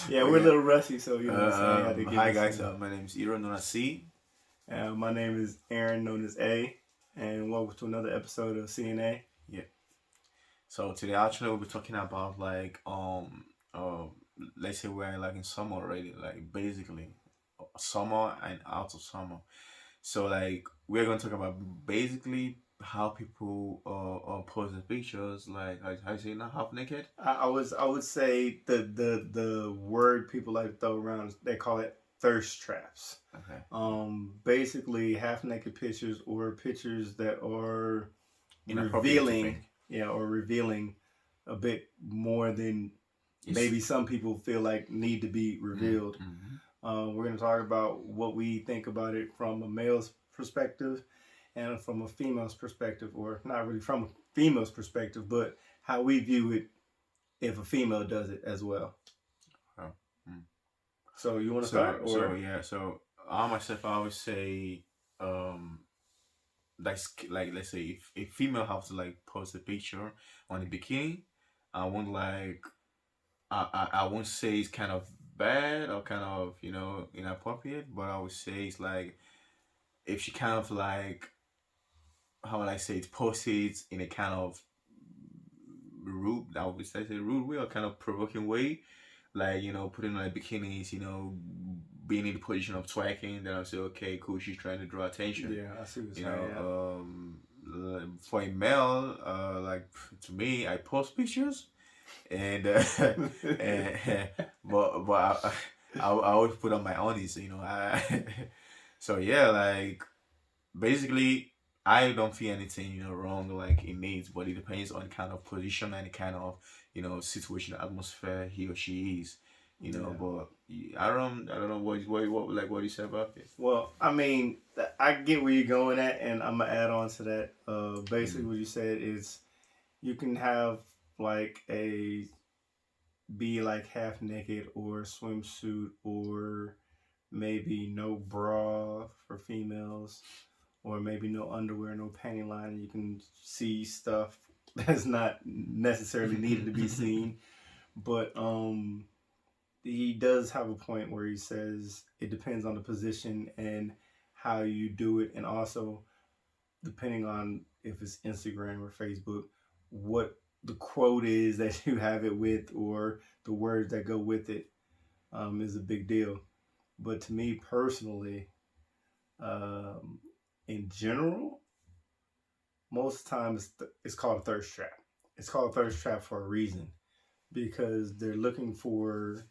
Yeah, we're a little rusty, so you know what I'm saying. I had to give Hi you guys, some. my name is Iro, known as C. My name is Aaron, known as A, and welcome to another episode of CNA. Yeah. So today actually we'll be talking about let's say we're like in summer already, like basically summer and out of summer. So like we're gonna talk about basically how people post their pictures, like how you say now, half naked. I would say the word people like to throw around, they call it thirst traps. Okay. Basically half naked pictures or pictures that are Inappropriate to revealing, think. or revealing a bit more than It's maybe some people feel like need to be revealed. mm-hmm. We're going to talk about what we think about it from a male's perspective and from a female's perspective, or not really from a female's perspective, but how we view it if a female does it as well. Oh, mm. So you want to So start, so or yeah, so I myself I would say um like let's say if a female have to like post a picture on a bikini, I won't like I won't say it's kind of bad or kind of inappropriate, but I would say it's like if she kind of like how would I say it, posts it in a kind of rude, I would say rude way or kind of provoking way, like putting on like bikinis, being in the position of twerking, then I'll say okay, cool, she's trying to draw attention. yeah, I see what you you're saying. Yeah. know for a male, like to me, I post pictures and and I always put on my undies, I so yeah, like basically I don't feel anything wrong like in needs, but it depends on kind of position and kind of situation, atmosphere he or she is, Yeah. but I don't know what you say about it. Well, I mean, I get where you're going at, and I'm gonna add on to that. Basically, Mm-hmm. what you said is you can have like a be like half naked or swimsuit or maybe no bra for females or maybe no underwear, no panty line, and you can see stuff that's not necessarily needed to be seen. But he does have a point where he says it depends on the position and how you do it, and also depending on if it's Instagram or Facebook, what the quote is that you have it with or the words that go with it, is a big deal. But to me personally, um, in general, most times it's called a thirst trap. It's called a thirst trap for a reason because they're looking for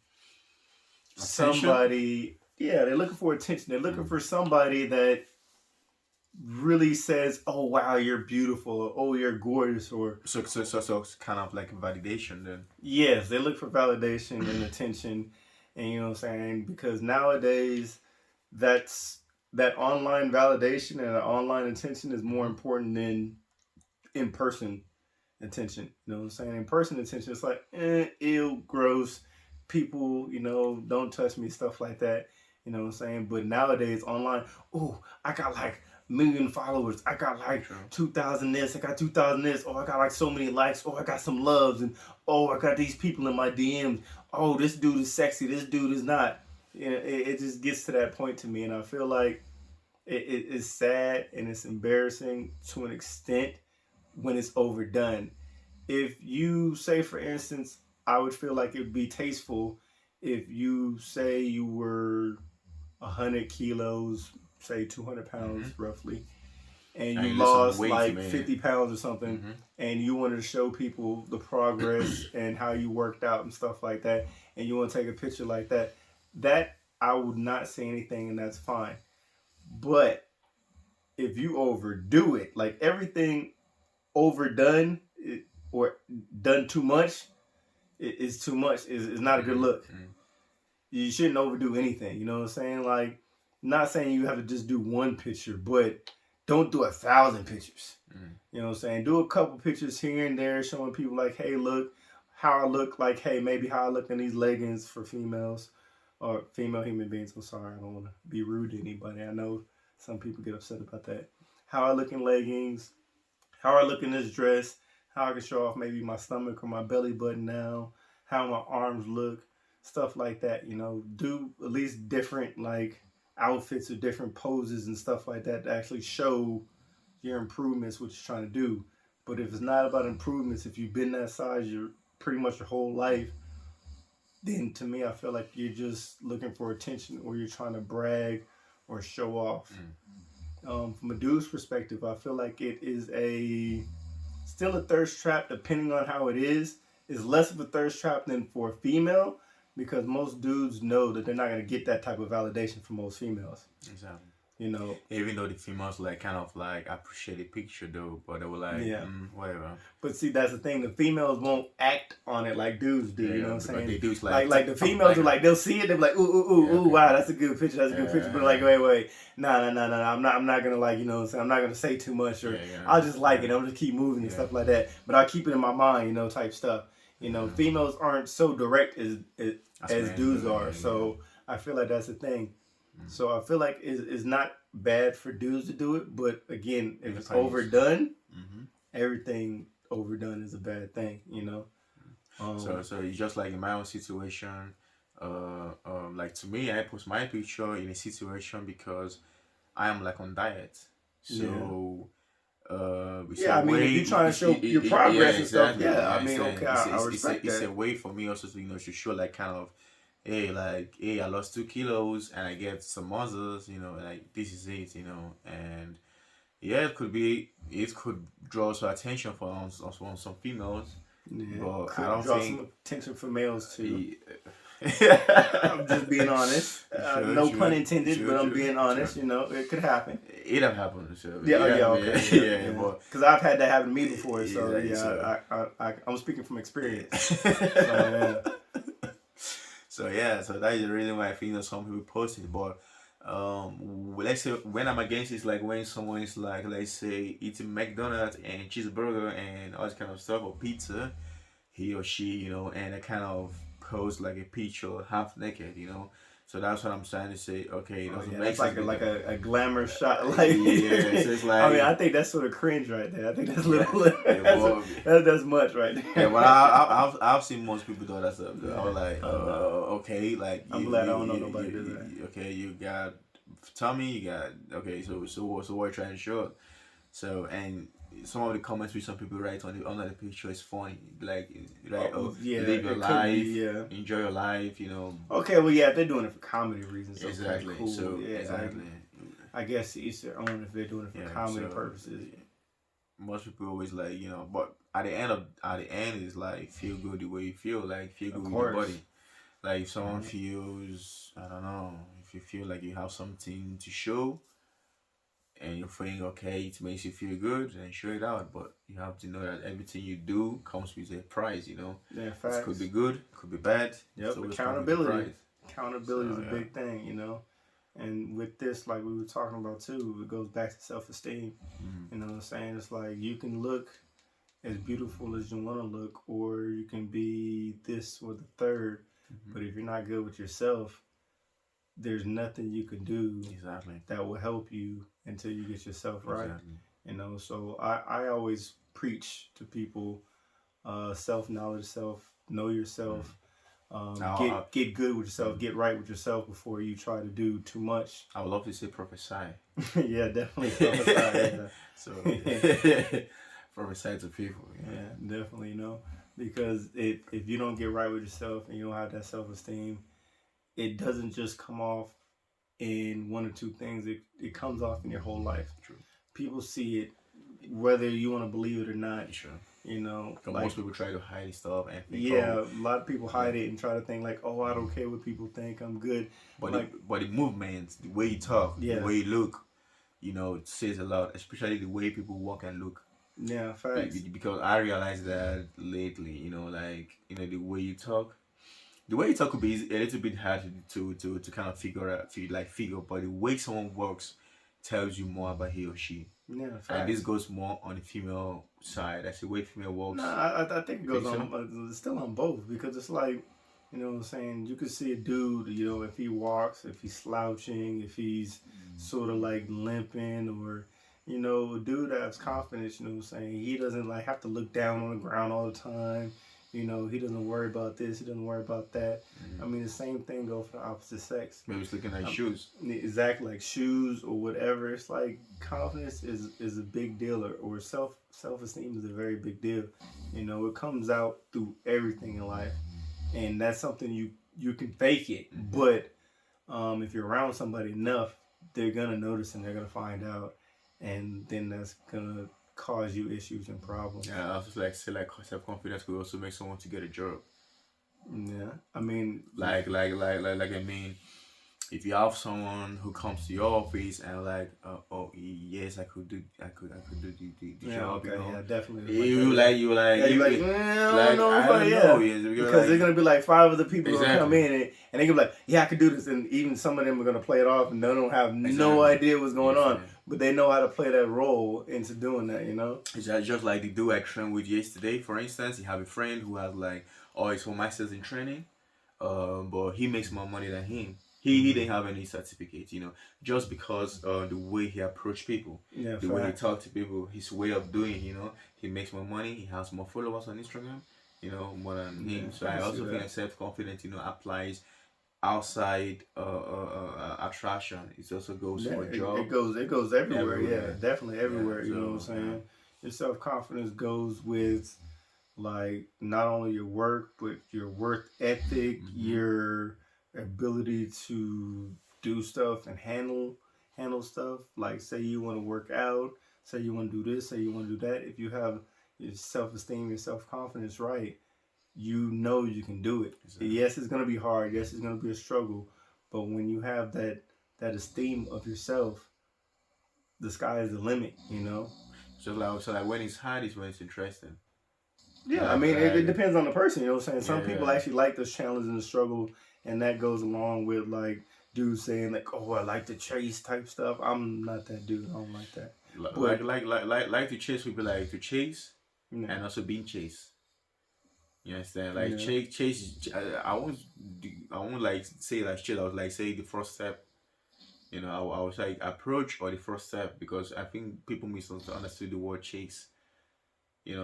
Attention. somebody. Yeah, they're looking for attention. They're looking Mm. for somebody that really says, "Oh wow, you're beautiful," or "Oh, you're gorgeous," or So it's kind of like validation then. yes, they look for validation and attention, and you know what I'm saying, because nowadays that's that online validation and online attention is more Mm-hmm. important than in person attention. You know what I'm saying? In person attention, it's like, ew, gross. People, don't touch me, stuff like that. You know what I'm saying? But nowadays, online, oh, I got like million followers. I got like True. 2,000 this. I got 2,000 this. Oh, I got like so many likes. Oh, I got some loves. And oh, I got these people in my DMs. Oh, this dude is sexy. This dude is not. It just gets to that point to me. And I feel like it's sad and it's embarrassing to an extent when it's overdone. If you say, for instance, I would feel like it would be tasteful if you say you were 100 kilos, say 200 pounds Mm-hmm. roughly, and And you you lose some lost weight, like man. 50 pounds or something, Mm-hmm. and you wanted to show people the progress and how you worked out and stuff like that, and you want to take a picture like that, that I would not say anything, and that's fine. But if you overdo it, like everything overdone or done too much, is too much. Is not a good look. Mm-hmm. You shouldn't overdo anything. You know what I'm saying? Like, not saying you have to just do one picture, but don't do 1,000 pictures. Mm-hmm. You know what I'm saying? Do a couple pictures here and there, showing people like, hey, look how I look. Like, hey, maybe how I look in these leggings for females or female human beings. I'm sorry, I don't want to be rude to anybody. I know some people get upset about that. How I look in leggings, how I look in this dress, how I can show off maybe my stomach or my belly button now, how my arms look, stuff like that. You know, do at least different like outfits or different poses and stuff like that to actually show your improvements, what you're trying to do. But if it's not about improvements, if you've been that size your pretty much your whole life, then to me I feel like you're just looking for attention or you're trying to brag or show off. Mm. From a dude's perspective, I feel like it is a still a thirst trap depending on how it is less of a thirst trap than for a female because most dudes know that they're not going to get that type of validation from most females, Exactly. you know. Even though the females like kind of like appreciate the picture though, but they were like, Yeah, whatever. but see that's the thing, the females won't act on it like dudes do, Yeah, you know what I'm but saying? they do Like the females are like they'll see it, they're like ooh, wow, that's a good picture, that's a good picture, but like wait, nah, I'm not gonna like, you know what I'm saying, I'm not gonna say too much or I'll just like it, I'm just keep moving and stuff like that, but I'll keep it in my mind, you know, type stuff. You know, females aren't so direct as dudes are, so I feel like that's the thing. So I feel like it's not bad for dudes to do it, but again, if it's overdone, everything overdone is a bad thing, you know. So it's just like in my own situation. Like to me, I post my picture in a situation because I am like on diet. So I mean, if you're trying to show your progress and stuff, I mean, okay, I respect that. It's a way for me also to, you know, to show like kind of, hey, I lost 2 kilos and I get some muscles, you know, like this is it, you know, and yeah, it could draw some attention on some females, but I don't draw think some attention for males too. Yeah. I'm just being honest. No pun intended, but I'm being honest. You know, it could happen. It have happened. So Okay. Yeah. Because I've had that happen to me before. So I'm speaking from experience. So that is the reason why I think that some people post it. But let's say when I'm against it, it's like when someone is like, let's say, eating McDonald's and cheeseburger and all this kind of stuff or pizza, he or she, you know, and I kind of post like a picture half naked, you know. So that's what I'm trying to say. Okay, it doesn't make sense. Like a glamour shot. Like so it's like, I mean, I think that's sort of cringe right there. I think that's that's much right there. Yeah, but I've seen most people do that stuff. I was like, okay, like I'm glad I don't know nobody do that. Okay, you got tummy, you got okay. So what you're trying to show? So and some of the comments which some people write under the picture is funny, like live your life, enjoy your life, you know. Okay, well, yeah, if they're doing it for comedy reasons, exactly. Okay, cool. So yeah, exactly. I guess each their own if they're doing it for comedy purposes. Most people always like, you know, but at the end is like feel good the way you feel, like feel good with your body. Like if someone feels, I don't know, if you feel like you have something to show and you're feeling okay, it makes you feel good, then show it out. But you have to know that everything you do comes with a price, you know. Yeah, facts. It could be good, could be bad. Yep, accountability. Accountability is a big thing, you know. And with this, like we were talking about too, it goes back to self-esteem. You know what I'm saying? It's like you can look as beautiful as you want to look, or you can be this or the third. But if you're not good with yourself, there's nothing you can do that will help you until you get yourself right. You know, so I always preach to people self-knowledge, know yourself. Get good with yourself, get right with yourself before you try to do too much. I would love to say prophesy. Yeah, definitely prophesy. So prophesy to people. Yeah, definitely, you know, because if you don't get right with yourself and you don't have that self-esteem, it doesn't just come off in one or two things. It comes off in your whole life. True. People see it, whether you want to believe it or not. Sure. You know, like, most people try to hide stuff and think, a lot of people hide it and try to think like, oh, I don't care what people think, I'm good. But the movements, the way you talk, the way you look, you know, it says a lot. Especially the way people walk and look. Yeah, facts. Because I realized that lately, you know, like, you know, the way you talk. The way you talk could be a little bit hard to kind of figure, but the way someone walks tells you more about he or she. Yeah, facts. And this goes more on the female side. That's the way female walks. Nah, I think it goes on, still on both, because it's like, you know what I'm saying, you could see a dude, you know, if he walks, if he's slouching, if he's sort of like limping, or, you know, a dude that has confidence, you know what I'm saying, he doesn't like have to look down on the ground all the time. You know, he doesn't worry about this. He doesn't worry about that. I Mm. mean, the same thing goes for the opposite sex. Maybe it's looking at Um, shoes. exactly, like shoes or whatever. It's like confidence is a big deal, or self esteem is a very big deal. You know, it comes out through everything in life, and that's something you can fake it, Hmm. but if you're around somebody enough, they're gonna notice and they're gonna find out, and then that's gonna cause you issues and problems. Yeah, I also like say like self confidence could also make someone to get a job. Yeah, I mean, I mean, if you have someone who comes to your office and like, oh yes, I could do the yeah, job, okay, yeah, definitely like that. You Yeah, like you like yeah, you're like, I don't like know if I don't yeah, know, yes, you're because they're like gonna be like five other people gonna come exactly, in and they're gonna be like, yeah, I can do this, and even some of them are gonna play it off and they don't have no exactly. idea what's going Yes, on, yeah. but they know how to play that role into doing that, It's just like the dude I trained with yesterday. For instance, you have a friend who has like, oh, he's for masters in training, but he makes more money than him. He Mm-hmm. didn't have any certificate, just because the way he approached people, Yeah, the way he facts. talked to people, his way of doing, he makes more money. He has more followers on Instagram, more than Yeah, him. So I I can see also think that. that self confidence, applies outside attraction. It also goes Yeah, for a it job goes everywhere. Yeah, everywhere. definitely Yeah. everywhere. You know what I'm So yeah. saying? Your self confidence goes with like not only your work but your work ethic, Hmm. your ability to do stuff and handle stuff. Like say you want to work out, say you want to do this, say you want to do that. If you have your self esteem, your self confidence right, you know you can do it. Exactly. Yes, it's gonna be hard. Yes, it's gonna be a struggle. But when you have that esteem of yourself, the sky is the limit. So like when it's hard is when it's interesting. Yeah, I Like mean, it like depends on the person. You know what I'm saying? Some people yeah. actually like this challenge and the struggle, and that goes along with like dudes saying like, "Oh, I like the chase type stuff." I'm not that dude. I don't like that. Like But like like like like to chase would be like to chase yeah, and also being chased. You understand? Like yeah, chase. I won't like say like chase. I was like say the first step. I was like approach or the first step because I think people misunderstood the word chase.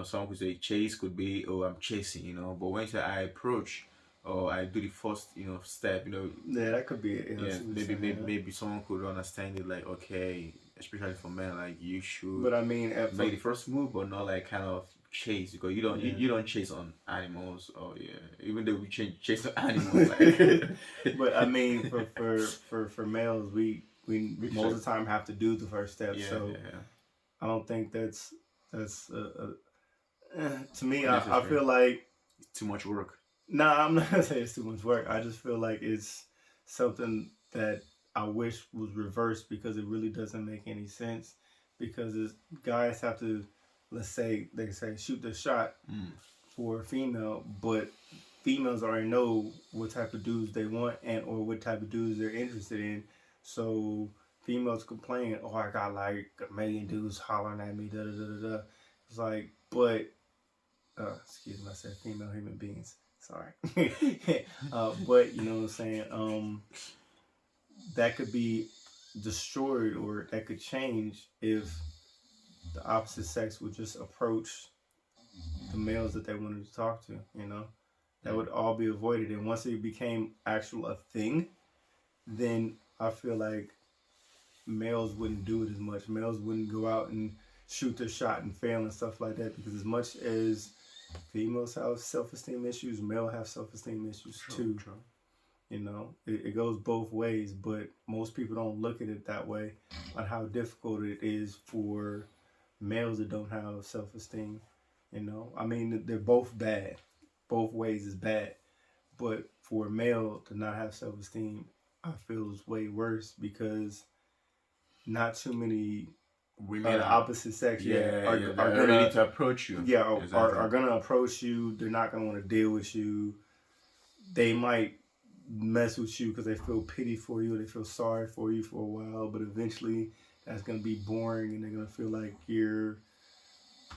Some could say chase could be, oh, I'm chasing, but when you say I approach or I do the first, step, yeah. That could be it. Yeah, I yeah, see what you're maybe saying. maybe Yeah. maybe someone could understand it like, okay, especially for men, like you should But I mean, make the first move, but not like kind of chase because you don't you, yeah. you don't chase on animals or yeah, even though we chase on animals like But I mean, for males, we we most should, of the time have to do the first step. yeah, So yeah, I don't think that's to me. I necessary. feel like It's too much work. nah. I'm not gonna say it's too much work. I just feel like it's something that I wish was reversed because it really doesn't make any sense. Because guys have to, let's say they say shoot the shot Mm. for a female, but females already know what type of dudes they want and or what type of dudes they're interested in. So females complain, "Oh, I got like a million dudes hollering at me." Da da da da da. It's like, but excuse me, I said female human beings. Sorry, but you know what I'm saying. That could be destroyed or that could change if the opposite sex would just approach the males that they wanted to talk to. That would all be avoided. And once it became actual a thing, then I feel like males wouldn't do it as much. Males wouldn't go out and shoot their shot and fail and stuff like that because as much as females have self-esteem issues, male have self-esteem issues True, too. true. It goes both ways, but most people don't look at it that way on how difficult it is for males that don't have self-esteem. I mean, they're both bad. Both ways is bad. But for a male to not have self esteem, I feel is way worse because not too many Women the are, opposite sex, yeah, yeah, are yeah, are they're ready gonna to approach you. yeah Exactly. are gonna approach you. They're not gonna want to deal with you. They might mess with you because they feel pity for you. They feel sorry for you for a while, but eventually that's gonna be boring, and they're gonna feel like you're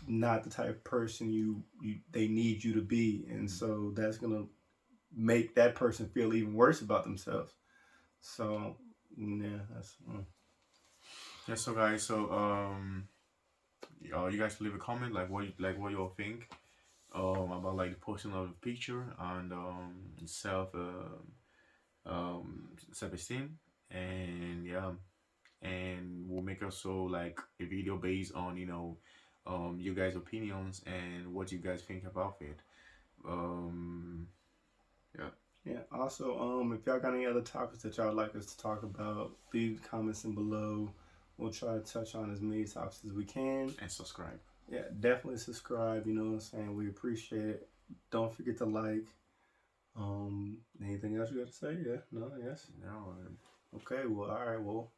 not the type of person you they need you to be, and so that's gonna make that person feel even worse about themselves. So yeah, that's Yeah, so guys, so you guys leave a comment like what you all think. about like the posting of a picture and self esteem, and yeah, and we'll make also like a video based on you guys opinions and what you guys think about it. um yeah. Yeah. Also, if y'all got any other topics that y'all would like us to talk about, leave comments in below. We'll try to touch on as many topics as we can. And subscribe. Yeah, definitely subscribe. You know what I'm saying? We appreciate it. Don't forget to like. Anything else you got to say? Yeah. No. Yes. No. Okay. Well. All right. Well.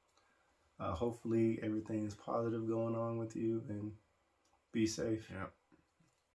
Hopefully everything is positive going on with you, and be safe. Yeah.